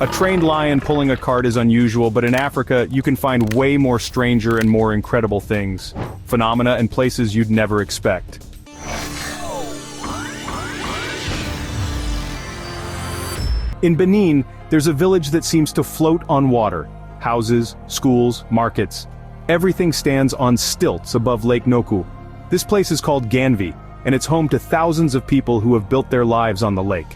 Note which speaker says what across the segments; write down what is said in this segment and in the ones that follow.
Speaker 1: A trained lion pulling a cart is unusual, but in Africa, you can find way more stranger and more incredible things. Phenomena and places you'd never expect. In Benin, there's a village that seems to float on water. Houses, schools, markets. Everything stands on stilts above Lake Natron. This place is called Ganvi, and it's home to thousands of people who have built their lives on the lake.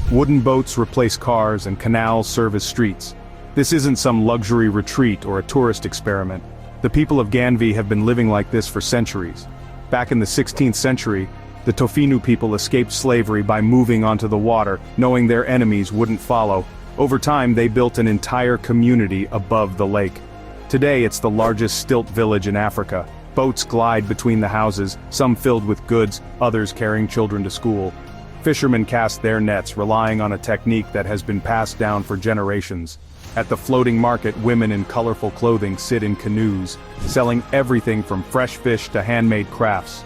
Speaker 1: Wooden boats replace cars and canals serve as streets. This isn't some luxury retreat or a tourist experiment. The people of Ganvi have been living like this for centuries. Back in the 16th century, the Tofinu people escaped slavery by moving onto the water, knowing their enemies wouldn't follow. Over time, they built an entire community above the lake. Today, it's the largest stilt village in Africa. Boats glide between the houses, some filled with goods, others carrying children to school. Fishermen cast their nets, relying on a technique that has been passed down for generations. At the floating market, women in colorful clothing sit in canoes, selling everything from fresh fish to handmade crafts.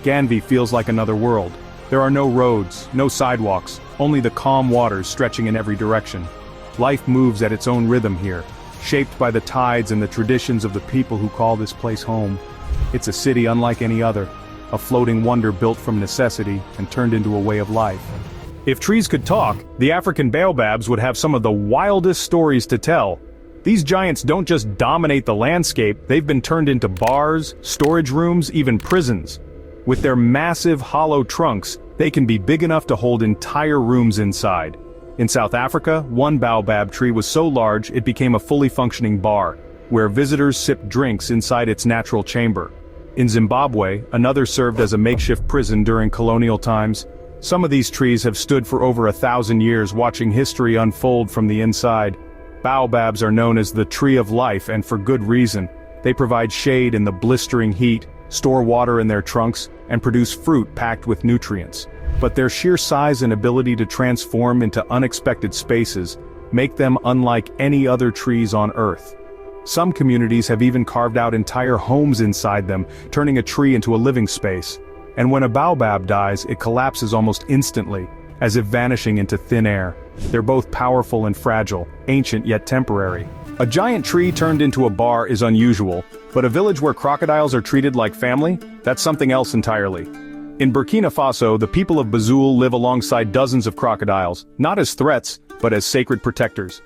Speaker 1: Ganvi feels like another world. There are no roads, no sidewalks, only the calm waters stretching in every direction. Life moves at its own rhythm here, shaped by the tides and the traditions of the people who call this place home. It's a city unlike any other. A floating wonder built from necessity and turned into a way of life. If trees could talk, the African baobabs would have some of the wildest stories to tell. These giants don't just dominate the landscape, they've been turned into bars, storage rooms, even prisons. With their massive hollow trunks, they can be big enough to hold entire rooms inside. In South Africa, one baobab tree was so large it became a fully functioning bar, where visitors sipped drinks inside its natural chamber. In Zimbabwe, another served as a makeshift prison during colonial times. Some of these trees have stood for over 1,000 years, watching history unfold from the inside. Baobabs are known as the tree of life, and for good reason. They provide shade in the blistering heat, store water in their trunks, and produce fruit packed with nutrients. But their sheer size and ability to transform into unexpected spaces make them unlike any other trees on Earth. Some communities have even carved out entire homes inside them, turning a tree into a living space. And when a baobab dies, it collapses almost instantly, as if vanishing into thin air. They're both powerful and fragile, ancient yet temporary. A giant tree turned into a bar is unusual, but a village where crocodiles are treated like family? That's something else entirely. In Burkina Faso, the people of Bazoul live alongside dozens of crocodiles, not as threats, but as sacred protectors.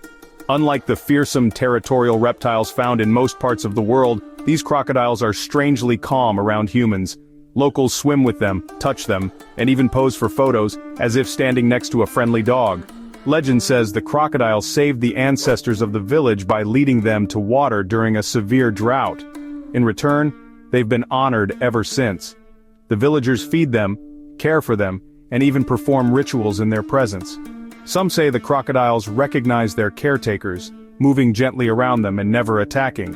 Speaker 1: Unlike the fearsome territorial reptiles found in most parts of the world, these crocodiles are strangely calm around humans. Locals swim with them, touch them, and even pose for photos, as if standing next to a friendly dog. Legend says the crocodiles saved the ancestors of the village by leading them to water during a severe drought. In return, they've been honored ever since. The villagers feed them, care for them, and even perform rituals in their presence. Some say the crocodiles recognize their caretakers, moving gently around them and never attacking.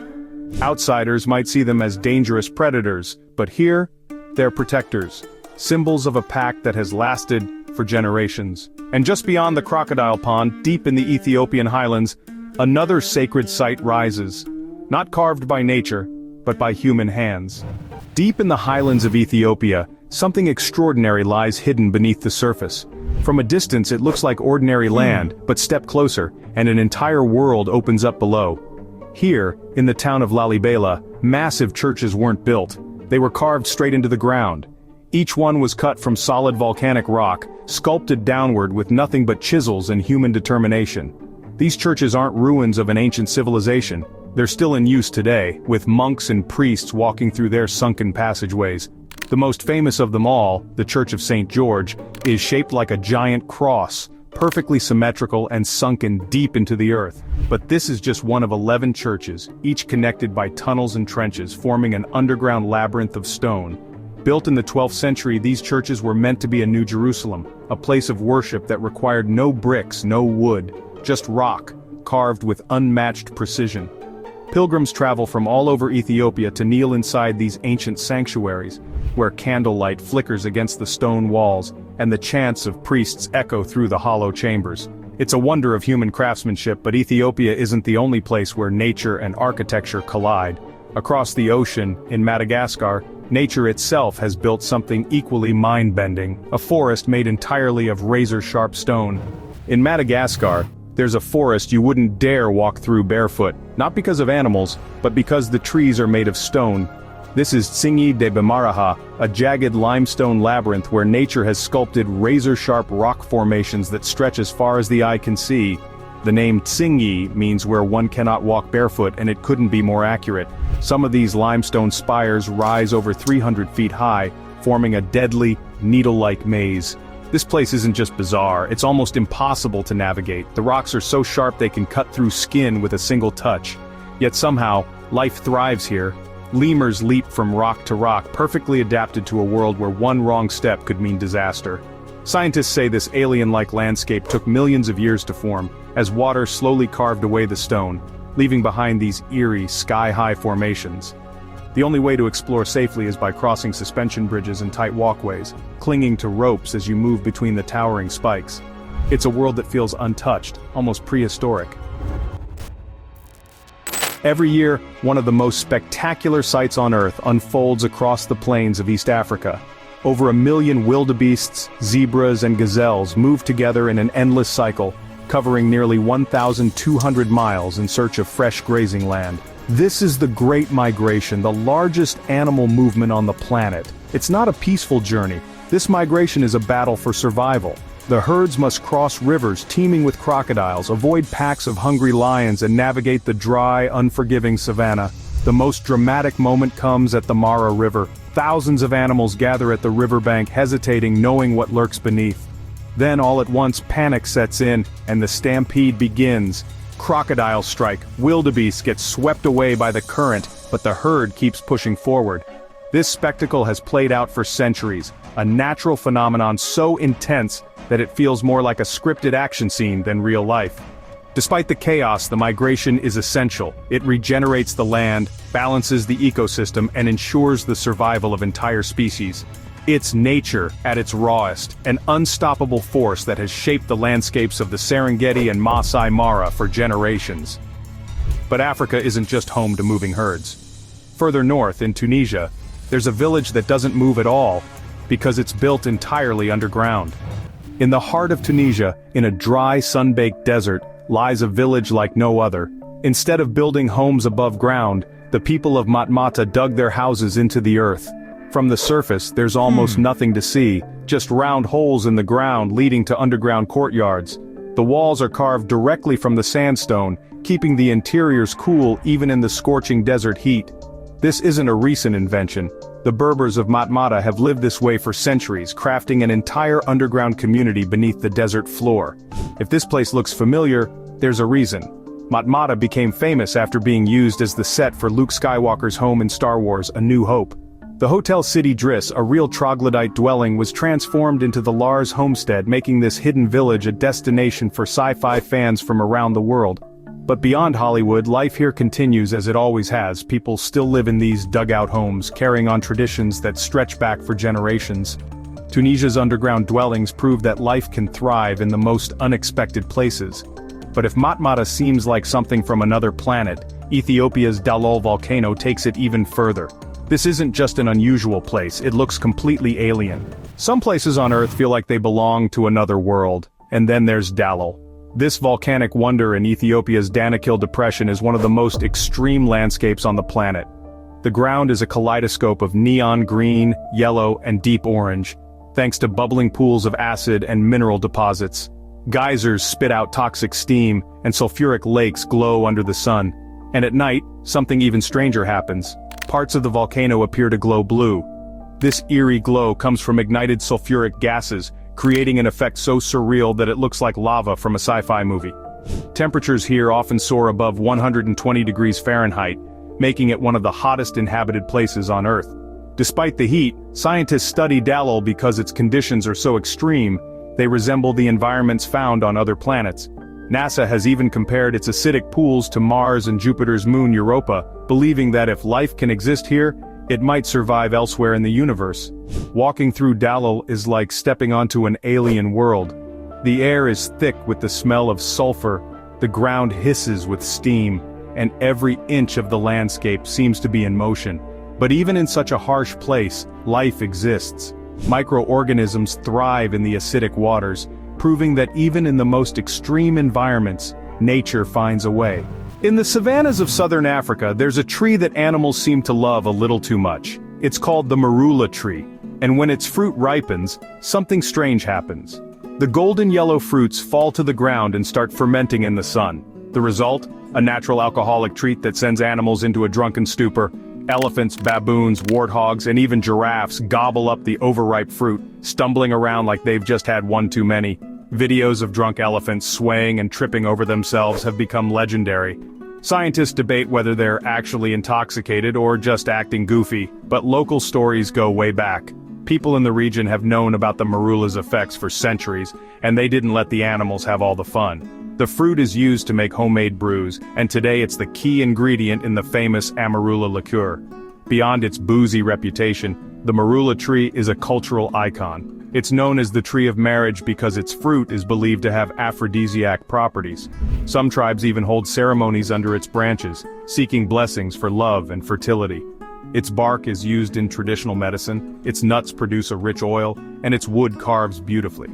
Speaker 1: Outsiders might see them as dangerous predators, but here, they're protectors, symbols of a pack that has lasted for generations. And just beyond the crocodile pond, deep in the Ethiopian highlands, another sacred site rises. Not carved by nature, but by human hands. Deep in the highlands of Ethiopia, something extraordinary lies hidden beneath the surface. From a distance it looks like ordinary land, but step closer, and an entire world opens up below. Here, in the town of Lalibela, massive churches weren't built. They were carved straight into the ground. Each one was cut from solid volcanic rock, sculpted downward with nothing but chisels and human determination. These churches aren't ruins of an ancient civilization. They're still in use today, with monks and priests walking through their sunken passageways. The most famous of them all, the Church of St. George, is shaped like a giant cross, perfectly symmetrical and sunken deep into the earth. But this is just one of 11 churches, each connected by tunnels and trenches, forming an underground labyrinth of stone. Built in the 12th century, these churches were meant to be a New Jerusalem, a place of worship that required no bricks, no wood, just rock, carved with unmatched precision. Pilgrims travel from all over Ethiopia to kneel inside these ancient sanctuaries, where candlelight flickers against the stone walls, and the chants of priests echo through the hollow chambers. It's a wonder of human craftsmanship, but Ethiopia isn't the only place where nature and architecture collide. Across the ocean, in Madagascar, nature itself has built something equally mind-bending, a forest made entirely of razor-sharp stone. In Madagascar, There's a forest you wouldn't dare walk through barefoot, not because of animals, but because the trees are made of stone. This is Tsingy de Bemaraha, a jagged limestone labyrinth where nature has sculpted razor-sharp rock formations that stretch as far as the eye can see. The name Tsingy means where one cannot walk barefoot, and it couldn't be more accurate. Some of these limestone spires rise over 300 feet high, forming a deadly, needle-like maze. This place isn't just bizarre, it's almost impossible to navigate. The rocks are so sharp they can cut through skin with a single touch. Yet somehow, life thrives here. Lemurs leap from rock to rock, perfectly adapted to a world where one wrong step could mean disaster. Scientists say this alien-like landscape took millions of years to form, as water slowly carved away the stone, leaving behind these eerie, sky-high formations. The only way to explore safely is by crossing suspension bridges and tight walkways, clinging to ropes as you move between the towering spikes. It's a world that feels untouched, almost prehistoric. Every year, one of the most spectacular sights on Earth unfolds across the plains of East Africa. Over 1 million wildebeests, zebras, and gazelles move together in an endless cycle, covering nearly 1,200 miles in search of fresh grazing land. This is the Great Migration, the largest animal movement on the planet. It's not a peaceful journey. This migration is a battle for survival. The herds must cross rivers teeming with crocodiles, avoid packs of hungry lions, and navigate the dry, unforgiving savanna. The most dramatic moment comes at the Mara River. Thousands of animals gather at the riverbank, hesitating, knowing what lurks beneath. Then all at once panic sets in, and the stampede begins. Crocodiles strike, wildebeest gets swept away by the current, but the herd keeps pushing forward. This spectacle has played out for centuries, a natural phenomenon so intense that it feels more like a scripted action scene than real life. Despite the chaos, the migration is essential. It regenerates the land, balances the ecosystem, and ensures the survival of entire species. It's nature at its rawest, an unstoppable force that has shaped the landscapes of the Serengeti and Masai Mara for generations. But Africa isn't just home to moving herds. Further north, in Tunisia, there's a village that doesn't move at all, because it's built entirely underground. In the heart of Tunisia, in a dry, sun-baked desert, lies a village like no other. Instead of building homes above ground, the people of Matmata dug their houses into the earth. From the surface, there's almost nothing to see, just round holes in the ground leading to underground courtyards. The walls are carved directly from the sandstone, keeping the interiors cool even in the scorching desert heat. This isn't a recent invention. The Berbers of Matmata have lived this way for centuries, crafting an entire underground community beneath the desert floor. If this place looks familiar, there's a reason. Matmata became famous after being used as the set for Luke Skywalker's home in Star Wars: A New Hope. The Hotel City Driss, a real troglodyte dwelling, was transformed into the Lars homestead, making this hidden village a destination for sci-fi fans from around the world. But beyond Hollywood, life here continues as it always has. People still live in these dugout homes, carrying on traditions that stretch back for generations. Tunisia's underground dwellings prove that life can thrive in the most unexpected places. But if Matmata seems like something from another planet, Ethiopia's Dallol volcano takes it even further. This isn't just an unusual place, it looks completely alien. Some places on Earth feel like they belong to another world, and then there's Dallol. This volcanic wonder in Ethiopia's Danakil Depression is one of the most extreme landscapes on the planet. The ground is a kaleidoscope of neon green, yellow, and deep orange, thanks to bubbling pools of acid and mineral deposits. Geysers spit out toxic steam, and sulfuric lakes glow under the sun. And at night, something even stranger happens. Parts of the volcano appear to glow blue. This eerie glow comes from ignited sulfuric gases, creating an effect so surreal that it looks like lava from a sci-fi movie. Temperatures here often soar above 120 degrees Fahrenheit, making it one of the hottest inhabited places on Earth. Despite the heat, scientists study Dallol because its conditions are so extreme, they resemble the environments found on other planets. NASA has even compared its acidic pools to Mars and Jupiter's moon Europa, believing that if life can exist here, it might survive elsewhere in the universe. Walking through Dallol is like stepping onto an alien world. The air is thick with the smell of sulfur, the ground hisses with steam, and every inch of the landscape seems to be in motion. But even in such a harsh place, life exists. Microorganisms thrive in the acidic waters, proving that even in the most extreme environments, nature finds a way. In the savannas of southern Africa, there's a tree that animals seem to love a little too much. It's called the marula tree, and when its fruit ripens, something strange happens. The golden yellow fruits fall to the ground and start fermenting in the sun. The result? A natural alcoholic treat that sends animals into a drunken stupor. Elephants, baboons, warthogs, and even giraffes gobble up the overripe fruit, stumbling around like they've just had one too many. Videos of drunk elephants swaying and tripping over themselves have become legendary. Scientists debate whether they're actually intoxicated or just acting goofy, but local stories go way back. People in the region have known about the marula's effects for centuries, and they didn't let the animals have all the fun. The fruit is used to make homemade brews, and today it's the key ingredient in the famous amarula liqueur. Beyond its boozy reputation, the marula tree is a cultural icon. It's known as the tree of marriage because its fruit is believed to have aphrodisiac properties. Some tribes even hold ceremonies under its branches, seeking blessings for love and fertility. Its bark is used in traditional medicine, its nuts produce a rich oil, and its wood carves beautifully.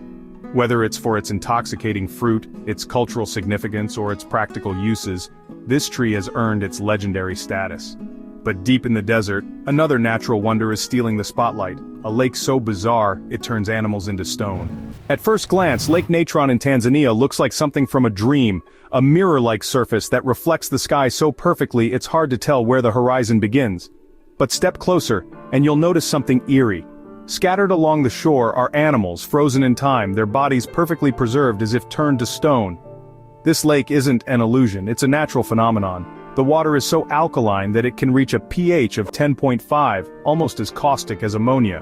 Speaker 1: Whether it's for its intoxicating fruit, its cultural significance, or its practical uses, this tree has earned its legendary status. But deep in the desert, another natural wonder is stealing the spotlight, a lake so bizarre, it turns animals into stone. At first glance, Lake Natron in Tanzania looks like something from a dream, a mirror-like surface that reflects the sky so perfectly it's hard to tell where the horizon begins. But step closer, and you'll notice something eerie. Scattered along the shore are animals frozen in time, their bodies perfectly preserved as if turned to stone. This lake isn't an illusion, it's a natural phenomenon. The water is so alkaline that it can reach a pH of 10.5, almost as caustic as ammonia.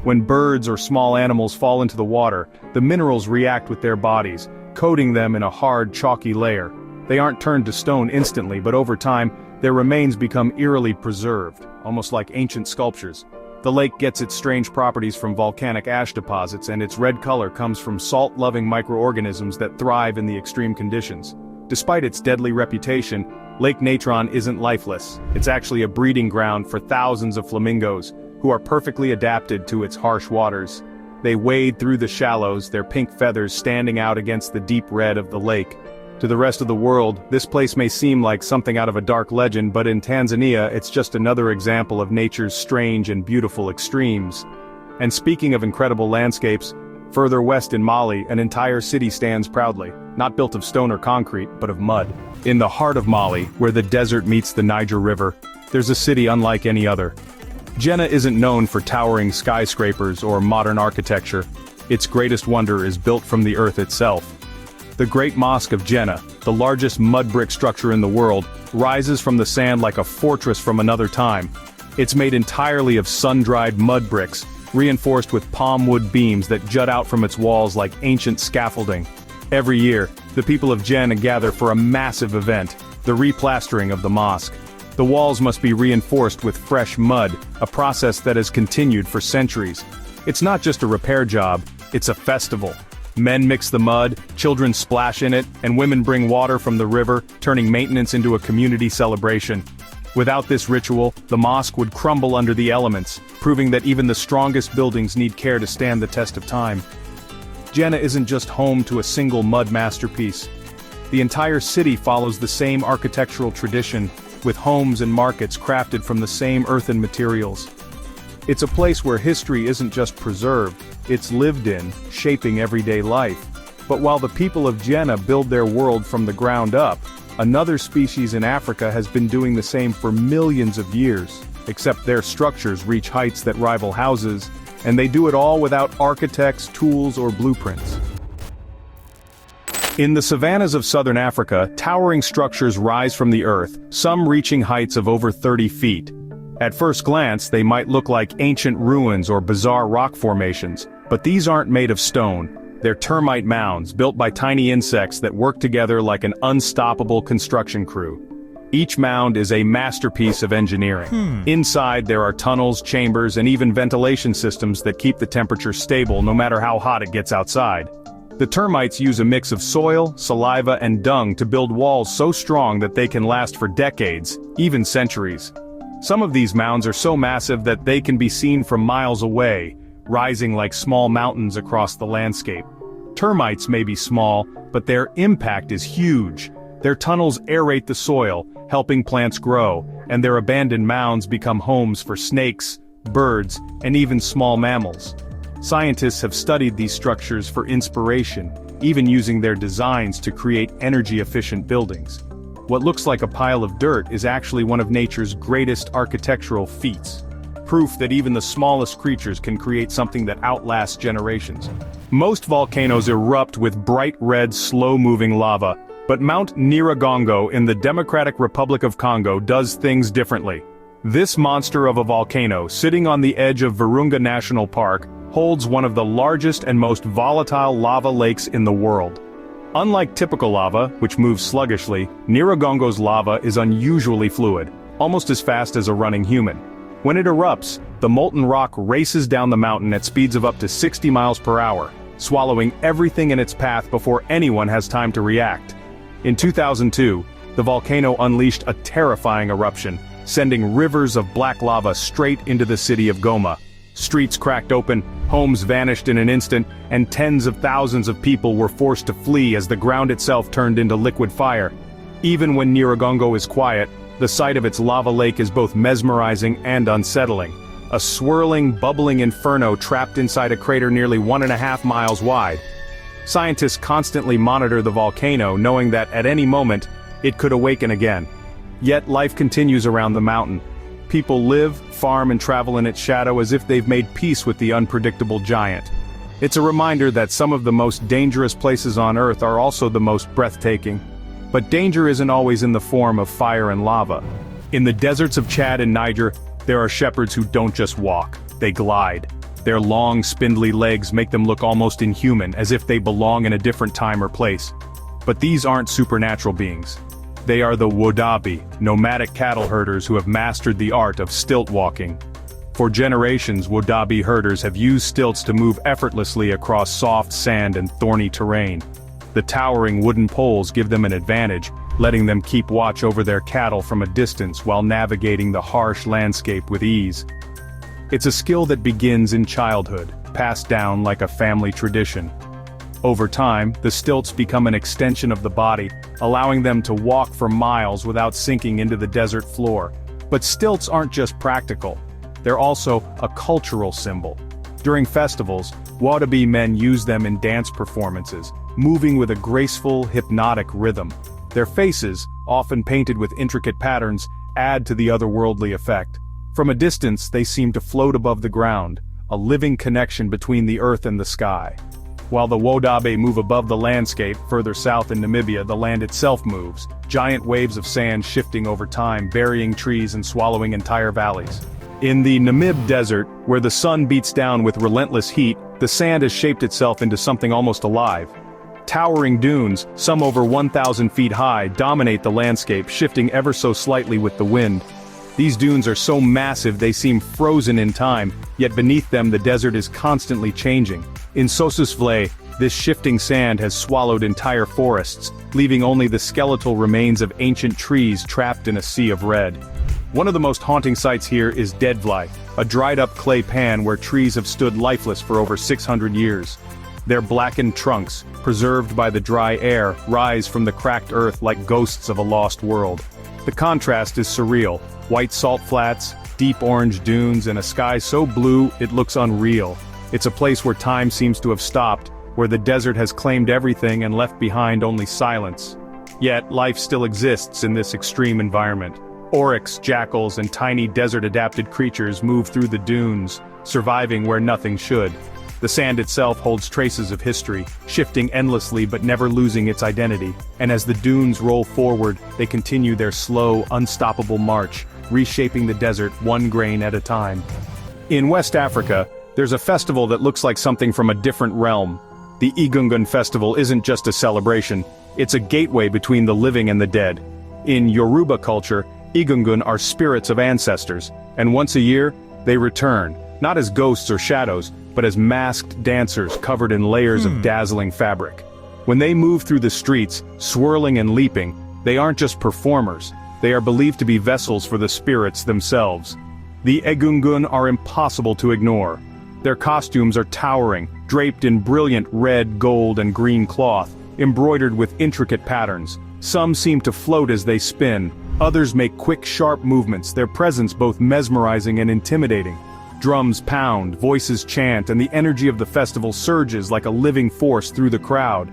Speaker 1: When birds or small animals fall into the water, the minerals react with their bodies, coating them in a hard, chalky layer. They aren't turned to stone instantly, but over time, their remains become eerily preserved, almost like ancient sculptures. The lake gets its strange properties from volcanic ash deposits, and its red color comes from salt-loving microorganisms that thrive in the extreme conditions. Despite its deadly reputation, Lake Natron isn't lifeless. It's actually a breeding ground for thousands of flamingos, who are perfectly adapted to its harsh waters. They wade through the shallows, their pink feathers standing out against the deep red of the lake. To the rest of the world, this place may seem like something out of a dark legend, but in Tanzania, it's just another example of nature's strange and beautiful extremes. And speaking of incredible landscapes, further west in Mali, an entire city stands proudly, not built of stone or concrete, but of mud. In the heart of Mali, where the desert meets the Niger River, there's a city unlike any other. Djenne isn't known for towering skyscrapers or modern architecture. Its greatest wonder is built from the earth itself. The Great Mosque of Djenne, the largest mud brick structure in the world, rises from the sand like a fortress from another time. It's made entirely of sun-dried mud bricks, reinforced with palm wood beams that jut out from its walls like ancient scaffolding. Every year, the people of Djenne gather for a massive event, the replastering of the mosque. The walls must be reinforced with fresh mud, a process that has continued for centuries. It's not just a repair job, it's a festival. Men mix the mud, children splash in it, and women bring water from the river, turning maintenance into a community celebration. Without this ritual, the mosque would crumble under the elements, proving that even the strongest buildings need care to stand the test of time. Djenne isn't just home to a single mud masterpiece. The entire city follows the same architectural tradition, with homes and markets crafted from the same earthen materials. It's a place where history isn't just preserved, it's lived in, shaping everyday life. But while the people of Djenne build their world from the ground up, another species in Africa has been doing the same for millions of years, except their structures reach heights that rival houses, and they do it all without architects, tools, or blueprints. In the savannas of southern Africa, towering structures rise from the earth, some reaching heights of over 30 feet. At first glance, they might look like ancient ruins or bizarre rock formations, but these aren't made of stone. They're termite mounds, built by tiny insects that work together like an unstoppable construction crew. Each mound is a masterpiece of engineering. Inside, there are tunnels, chambers, and even ventilation systems that keep the temperature stable no matter how hot it gets outside. The termites use a mix of soil, saliva, and dung to build walls so strong that they can last for decades, even centuries. Some of these mounds are so massive that they can be seen from miles away, rising like small mountains across the landscape. Termites may be small, but their impact is huge. Their tunnels aerate the soil, helping plants grow, and their abandoned mounds become homes for snakes, birds, and even small mammals. Scientists have studied these structures for inspiration, even using their designs to create energy-efficient buildings. What looks like a pile of dirt is actually one of nature's greatest architectural feats. Proof that even the smallest creatures can create something that outlasts generations. Most volcanoes erupt with bright red, slow-moving lava, but Mount Nyiragongo in the Democratic Republic of Congo does things differently. This monster of a volcano, sitting on the edge of Virunga National Park, holds one of the largest and most volatile lava lakes in the world. Unlike typical lava, which moves sluggishly, Nyiragongo's lava is unusually fluid, almost as fast as a running human. When it erupts, the molten rock races down the mountain at speeds of up to 60 miles per hour, swallowing everything in its path before anyone has time to react. In 2002, the volcano unleashed a terrifying eruption, sending rivers of black lava straight into the city of Goma. Streets cracked open, homes vanished in an instant, and tens of thousands of people were forced to flee as the ground itself turned into liquid fire. Even when Nyiragongo is quiet, the sight of its lava lake is both mesmerizing and unsettling. A swirling, bubbling inferno trapped inside a crater nearly 1.5 miles wide. Scientists constantly monitor the volcano, knowing that at any moment, it could awaken again. Yet life continues around the mountain. People live, farm and travel in its shadow as if they've made peace with the unpredictable giant. It's a reminder that some of the most dangerous places on Earth are also the most breathtaking. But danger isn't always in the form of fire and lava. In the deserts of Chad and Niger, there are shepherds who don't just walk, they glide. Their long, spindly legs make them look almost inhuman, as if they belong in a different time or place. But these aren't supernatural beings. They are the Wodaabe, nomadic cattle herders who have mastered the art of stilt-walking. For generations, Wodaabe herders have used stilts to move effortlessly across soft sand and thorny terrain. The towering wooden poles give them an advantage, letting them keep watch over their cattle from a distance while navigating the harsh landscape with ease. It's a skill that begins in childhood, passed down like a family tradition. Over time, the stilts become an extension of the body, allowing them to walk for miles without sinking into the desert floor. But stilts aren't just practical. They're also a cultural symbol. During festivals, Wodaabe men use them in dance performances, moving with a graceful, hypnotic rhythm. Their faces, often painted with intricate patterns, add to the otherworldly effect. From a distance, they seem to float above the ground, a living connection between the earth and the sky. While the Wodaabe move above the landscape, further south in Namibia the land itself moves, giant waves of sand shifting over time, burying trees and swallowing entire valleys. In the Namib desert, where the sun beats down with relentless heat, the sand has shaped itself into something almost alive. Towering dunes, some over 1,000 feet high, dominate the landscape, shifting ever so slightly with the wind. These dunes are so massive they seem frozen in time, yet beneath them the desert is constantly changing. In Sossusvlei, this shifting sand has swallowed entire forests, leaving only the skeletal remains of ancient trees trapped in a sea of red. One of the most haunting sights here is Deadvlei, a dried-up clay pan where trees have stood lifeless for over 600 years. Their blackened trunks, preserved by the dry air, rise from the cracked earth like ghosts of a lost world. The contrast is surreal: white salt flats, deep orange dunes, and a sky so blue it looks unreal. It's a place where time seems to have stopped, where the desert has claimed everything and left behind only silence. Yet, life still exists in this extreme environment. Oryx, jackals, and tiny desert-adapted creatures move through the dunes, surviving where nothing should. The sand itself holds traces of history, shifting endlessly but never losing its identity. And as the dunes roll forward, they continue their slow, unstoppable march, reshaping the desert one grain at a time. In West Africa, there's a festival that looks like something from a different realm. The Egungun festival isn't just a celebration, it's a gateway between the living and the dead. In Yoruba culture, Egungun are spirits of ancestors, and once a year, they return, not as ghosts or shadows, but as masked dancers covered in layers of dazzling fabric. When they move through the streets, swirling and leaping, they aren't just performers, they are believed to be vessels for the spirits themselves. The Egungun are impossible to ignore. Their costumes are towering, draped in brilliant red, gold, and green cloth, embroidered with intricate patterns. Some seem to float as they spin, others make quick, sharp movements, their presence both mesmerizing and intimidating. Drums pound, voices chant, and the energy of the festival surges like a living force through the crowd.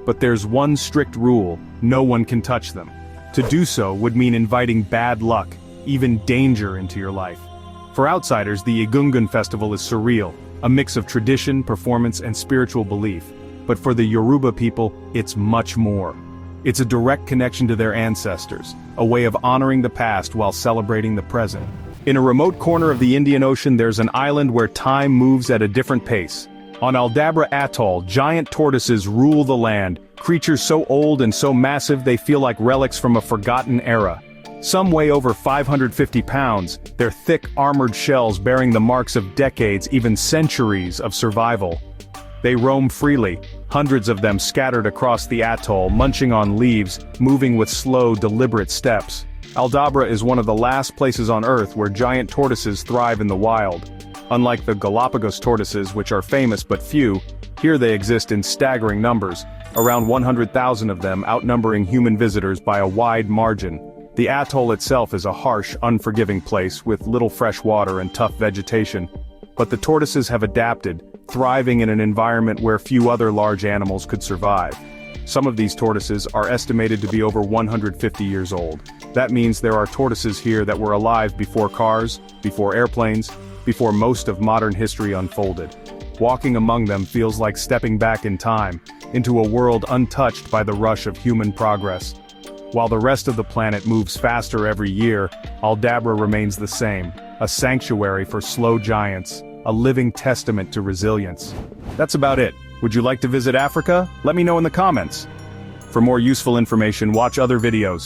Speaker 1: But there's one strict rule: no one can touch them. To do so would mean inviting bad luck, even danger into your life. For outsiders, the Egungun festival is surreal, a mix of tradition, performance, and spiritual belief. But for the Yoruba people, it's much more. It's a direct connection to their ancestors, a way of honoring the past while celebrating the present. In a remote corner of the Indian Ocean, there's an island where time moves at a different pace. On Aldabra Atoll, giant tortoises rule the land, creatures so old and so massive they feel like relics from a forgotten era. Some weigh over 550 pounds, their thick, armored shells bearing the marks of decades, even centuries of survival. They roam freely, hundreds of them scattered across the atoll, munching on leaves, moving with slow, deliberate steps. Aldabra is one of the last places on Earth where giant tortoises thrive in the wild. Unlike the Galapagos tortoises, which are famous but few, here they exist in staggering numbers, around 100,000 of them outnumbering human visitors by a wide margin. The atoll itself is a harsh, unforgiving place with little fresh water and tough vegetation. But the tortoises have adapted, thriving in an environment where few other large animals could survive. Some of these tortoises are estimated to be over 150 years old. That means there are tortoises here that were alive before cars, before airplanes, before most of modern history unfolded. Walking among them feels like stepping back in time, into a world untouched by the rush of human progress. While the rest of the planet moves faster every year, Aldabra remains the same, a sanctuary for slow giants, a living testament to resilience. That's about it. Would you like to visit Africa? Let me know in the comments. For more useful information, watch other videos.